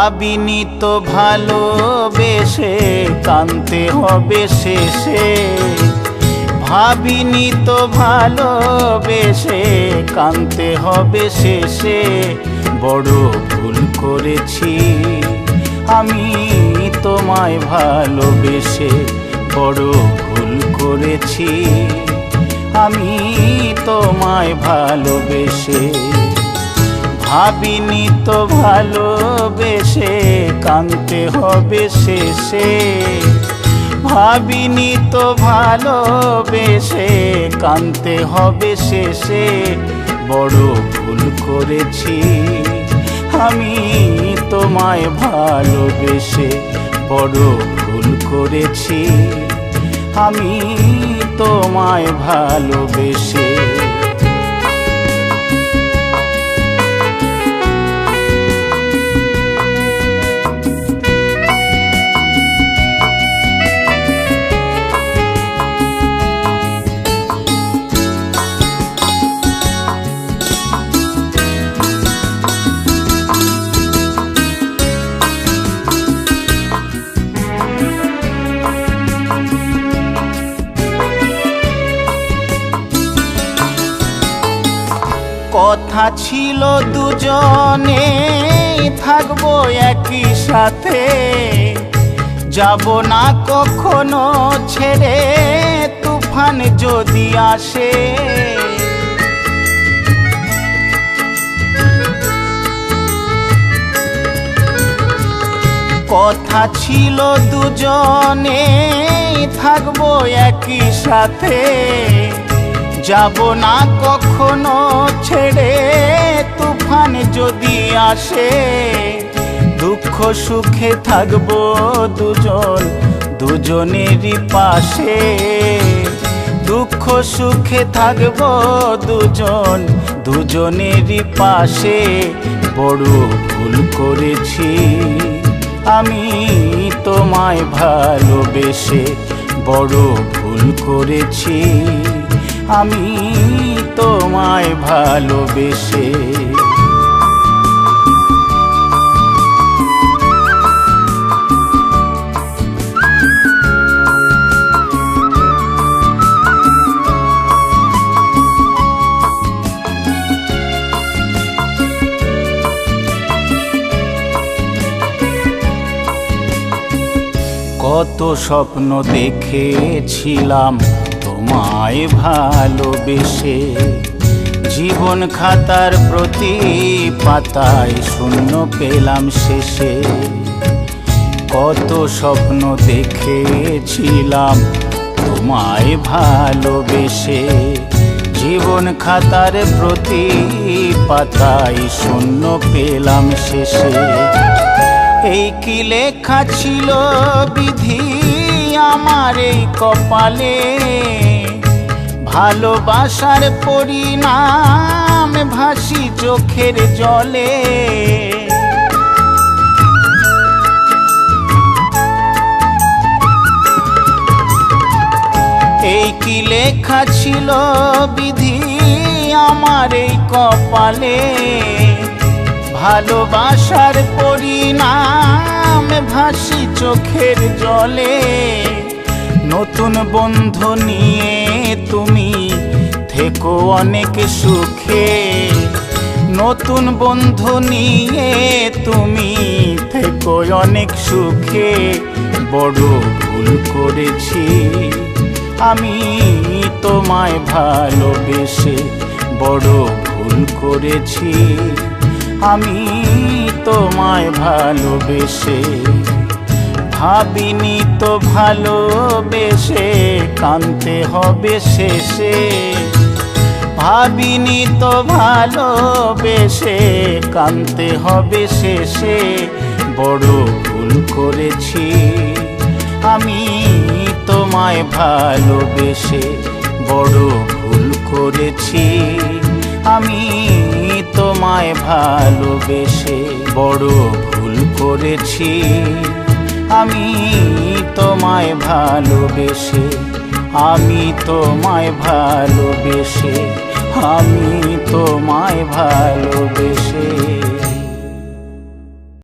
ভাবিনি তো ভালোবেসে কাঁদতে হবে শেষে, ভাবিনি তো ভালোবেসে কাঁদতে হবে শেষে। বড় ভুল করেছি আমি তোমায় ভালোবেসে, বড় ভুল করেছি আমি তোমায় ভালোবেসে। ভাবিনি তো ভালোবেসে কাঁদতে হবে শেষে, ভাবিনি তো ভালোবেসে কাঁদতে হবে শেষে। বড় ভুল করেছি আমি তোমায় ভালোবেসে, বড় ভুল করেছি আমি তোমায় ভালোবেসে। কথা ছিল দুজনে থাকবো একই সাথে, যাব না কখনো ছেড়ে তুফান যদি আসে। কথা ছিল দুজনে থাকবো একই সাথে, যাব না কখনো ছেড়ে তুফান যদি আসে। দুঃখ সুখে থাকবো দুজন দুজনেরই পাশে, দুঃখ সুখে থাকবো দুজন দুজনেরই পাশে। বড় ভুল করেছি আমি তোমায় ভালোবেসে, বড় ভুল করেছি আমি তোমায় ভালোবেসে। কত স্বপ্ন দেখেছিলাম তোমায় ভালোবেসে, জীবন খাতার প্রতি পাতায় শূন্য পেলাম শেষে। কত স্বপ্ন দেখেছিলাম তোমায় ভালোবেসে, জীবন খাতার প্রতি পাতায় শূন্য পেলাম শেষে। এই কি লেখা ছিল বিধি আমার এই কপালে, ভালোবাসার পরিণাম ভাসি চোখের জলে। এই কি লেখা ছিল বিধি আমার এই কপালে, ভালোবাসার পরিণাম ভাসি চোখের জলে। নতুন বন্ধু নিয়ে তুমি থেকো অনেক সুখে, নতুন বন্ধু নিয়ে তুমি থেকো অনেক সুখে। বড় ভুল করেছি আমি তোমায় ভালোবেসে, বড় ভুল করেছি আমি তোমায় ভালোবেসে। ভাবিনি তো ভালোবেসে কাঁদতে হবে শেষে, ভাবিনি তো ভালোবেসে কাঁদতে হবে শেষে। বড় ভুল করেছি আমি তোমায় ভালোবেসে, বড় ভুল করেছি আমি তোমায় ভালোবেসে। বড় ভুল করেছি আমি তোমায় ভালোবেসে, আমি তোমায় ভালোবেসে, আমি তোমায় ভালোবেসে।